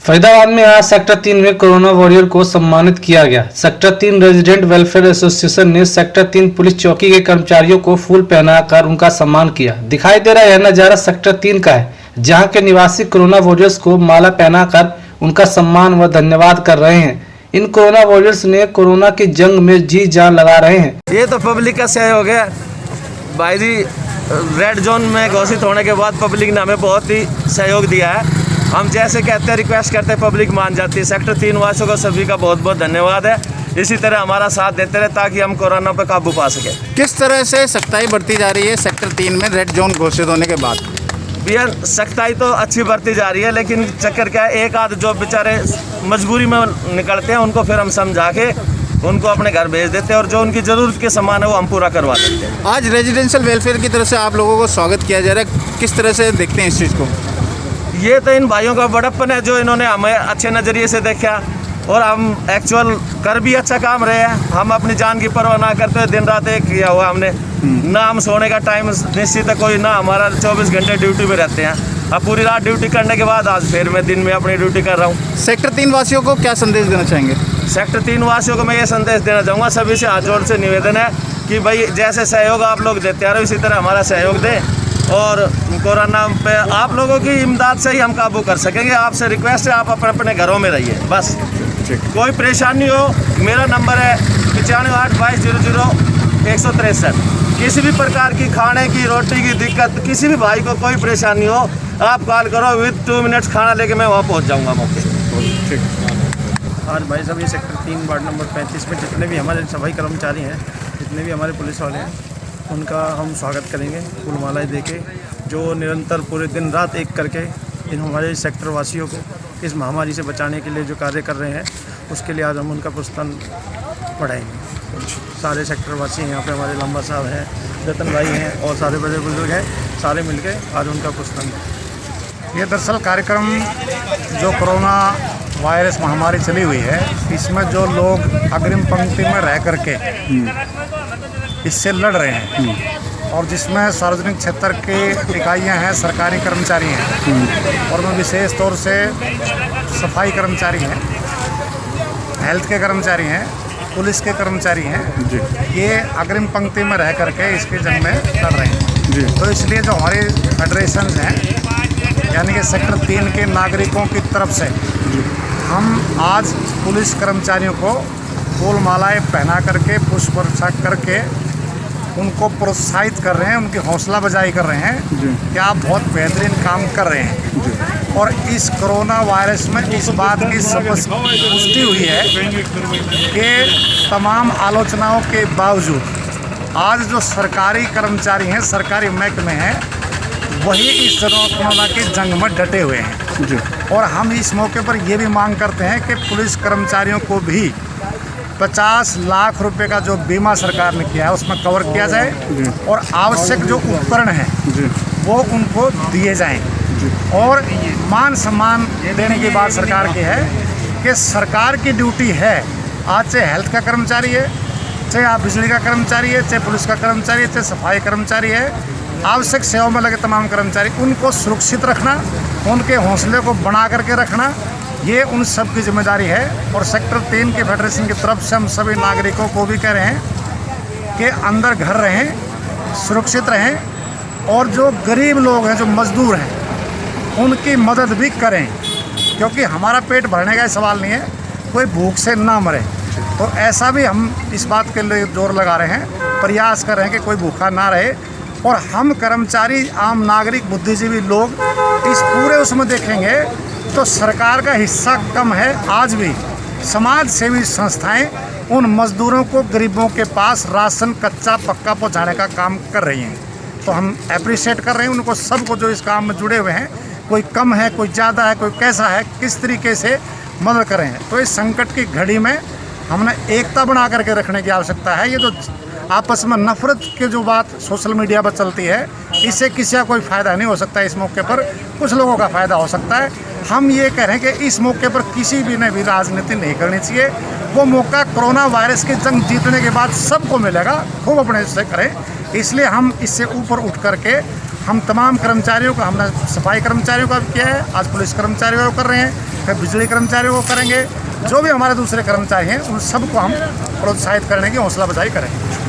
फरीदाबाद में आज सेक्टर 3 में कोरोना वॉरियर को सम्मानित किया गया। सेक्टर 3 रेजिडेंट वेलफेयर एसोसिएशन ने सेक्टर 3 पुलिस चौकी के कर्मचारियों को फूल पहनाकर उनका सम्मान किया। दिखाई दे रहा यह नजारा सेक्टर 3 का है, जहां के निवासी कोरोना वॉरियर्स को माला पहनाकर उनका सम्मान व धन्यवाद कर रहे हैं। इन कोरोना वॉरियर्स ने कोरोना की जंग में जी जान लगा रहे हैं। ये तो पब्लिक का सहयोग है भाई जी। रेड जोन में घोषित होने के बाद पब्लिक ने हमें बहुत ही सहयोग दिया है। हम जैसे कहते हैं, रिक्वेस्ट करते हैं, पब्लिक मान जाती है। सेक्टर 3 वासियों को सभी का बहुत बहुत धन्यवाद है। इसी तरह हमारा साथ देते रहे ताकि हम कोरोना पर काबू पा सके। किस तरह से सख्ताई बढ़ती जा रही है सेक्टर 3 में रेड जोन घोषित होने के बाद? भैया सख्ताई तो अच्छी बढ़ती जा रही है, लेकिन चक्कर क्या है, एक आध जो बेचारे मजबूरी में निकलते हैं उनको फिर हम समझा के उनको अपने घर भेज देते हैं और जो उनकी ज़रूरत के सामान है वो हम पूरा करवा देते हैं। आज रेजिडेंशियल वेलफेयर की तरफ से आप लोगों को स्वागत किया जा रहा है, किस तरह से देखते हैं इस चीज़ को? ये तो इन भाइयों का बड़प्पन है जो इन्होंने हमें अच्छे नज़रिए से देखा और हम एक्चुअल कर भी अच्छा काम रहे हैं। हम अपनी जान की परवाह ना करते हुए दिन रात एक किया हुआ हमने। ना हम सोने का टाइम निश्चित है कोई, ना हमारा 24 घंटे ड्यूटी पे रहते हैं। अब पूरी रात ड्यूटी करने के बाद आज फिर मैं दिन में अपनी ड्यूटी कर रहा हूँ। सेक्टर 3 वासियों को क्या संदेश देना चाहेंगे? सेक्टर 3 वासियों को मैं ये संदेश देना चाहूँगा, सभी से हाथ जोड़ से निवेदन है कि भाई जैसे सहयोग आप लोग देते आ रहे हो इसी तरह हमारा सहयोग दें और कोरोना पे आप लोगों की इमदाद से ही हम काबू कर सकेंगे। आपसे रिक्वेस्ट है आप अपने अपने घरों में रहिए बस। कोई परेशानी हो, मेरा नंबर है 9582000163। किसी भी प्रकार की खाने की रोटी की दिक्कत, किसी भी भाई को कोई परेशानी हो, आप कॉल करो, विद 2 मिनट्स खाना लेके मैं वहाँ पहुँच जाऊँगा मौके। आज भाई साहब ये सेक्टर 3 वार्ड नंबर 35 में जितने भी हमारे सफाई कर्मचारी हैं, जितने भी हमारे पुलिस वाले हैं, उनका हम स्वागत करेंगे फूल मालाएँ देके, जो निरंतर पूरे दिन रात एक करके इन हमारे सेक्टर वासियों को इस महामारी से बचाने के लिए जो कार्य कर रहे हैं उसके लिए आज हम उनका पुरस्कार बढ़ाएंगे। सारे सेक्टर वासी हैं यहाँ पे, हमारे लंबा साहब हैं, रतन भाई हैं और सारे बड़े बुजुर्ग हैं, सारे मिलकर आज उनका पुरस्कार। ये दरअसल कार्यक्रम जो कोरोना वायरस महामारी चली हुई है, इसमें जो लोग अग्रिम पंक्ति में रह करके इससे लड़ रहे हैं और जिसमें सार्वजनिक क्षेत्र के इकाइयां हैं, सरकारी कर्मचारी हैं और में विशेष तौर से सफाई कर्मचारी हैं, हेल्थ के कर्मचारी हैं, पुलिस के कर्मचारी हैं, ये अग्रिम पंक्ति में रह करके इसके जंग में लड़ रहे हैं। तो इसलिए जो हमारे फेडरेशन हैं, यानी कि सेक्टर 3 के नागरिकों की तरफ से हम आज पुलिस कर्मचारियों को फूल मालाएँ पहना करके, पुष्प वर्षा करके उनको प्रोत्साहित कर रहे हैं, उनकी हौसला अफजाई कर रहे हैं कि आप बहुत बेहतरीन काम कर रहे हैं। और इस कोरोना वायरस में इस बात की पुष्टि हुई है कि तमाम आलोचनाओं के बावजूद आज जो सरकारी कर्मचारी हैं, सरकारी महकमे हैं, वही इस कोरोना की जंग में डटे हुए हैं। और हम इस मौके पर ये भी मांग करते हैं कि पुलिस कर्मचारियों को भी 50 लाख रुपए का जो बीमा सरकार ने किया है उसमें कवर किया जाए और आवश्यक जो उपकरण हैं वो उनको दिए जाएं। और मान सम्मान देने की बात सरकार की है कि सरकार की ड्यूटी है, आज चाहे हेल्थ का कर्मचारी है, चाहे आप बिजली का कर्मचारी है, चाहे पुलिस का कर्मचारी है, चाहे सफाई कर्मचारी है, आवश्यक सेवाओं में लगे तमाम कर्मचारी, उनको सुरक्षित रखना, उनके हौसले को बना करके रखना, ये उन सब की जिम्मेदारी है। और सेक्टर 3 के फेडरेशन की तरफ से हम सभी नागरिकों को भी कह रहे हैं कि अंदर घर रहें, सुरक्षित रहें और जो गरीब लोग हैं, जो मजदूर हैं, उनकी मदद भी करें, क्योंकि हमारा पेट भरने का सवाल नहीं है, कोई भूख से ना मरे। तो ऐसा भी हम इस बात के लिए जोर लगा रहे हैं, प्रयास कर रहे हैं कि कोई भूखा ना रहे। और हम कर्मचारी, आम नागरिक, बुद्धिजीवी लोग इस पूरे उसमें देखेंगे तो सरकार का हिस्सा कम है। आज भी समाज सेवी संस्थाएं उन मजदूरों को, गरीबों के पास राशन कच्चा पक्का पहुंचाने का काम कर रही हैं। तो हम अप्रिशिएट कर रहे हैं उनको, सबको जो इस काम में जुड़े हुए हैं, कोई कम है, कोई ज़्यादा है, कोई कैसा है, किस तरीके से मदद कर रहे हैं। तो इस संकट की घड़ी में हमने एकता बना करके रखने की आवश्यकता है। ये जो आपस में नफरत की जो बात सोशल मीडिया पर चलती है, इससे किसी का कोई फ़ायदा नहीं हो सकता। इस मौके पर कुछ लोगों का फ़ायदा हो सकता है। हम ये कह रहे हैं कि इस मौके पर किसी भी ने भी राजनीति नहीं करनी चाहिए। वो मौका कोरोना वायरस की जंग जीतने के बाद सबको मिलेगा, खूब अपने से करें। इसलिए हम इससे ऊपर उठ करके हम तमाम कर्मचारियों को, हमने सफाई कर्मचारियों का भी किया है, आज पुलिस कर्मचारियों को कर रहे हैं, फिर बिजली कर्मचारियों को करेंगे, जो भी हमारे दूसरे कर्मचारी हैं उन सबको हम प्रोत्साहित करने की हौसला अफजाई करेंगे।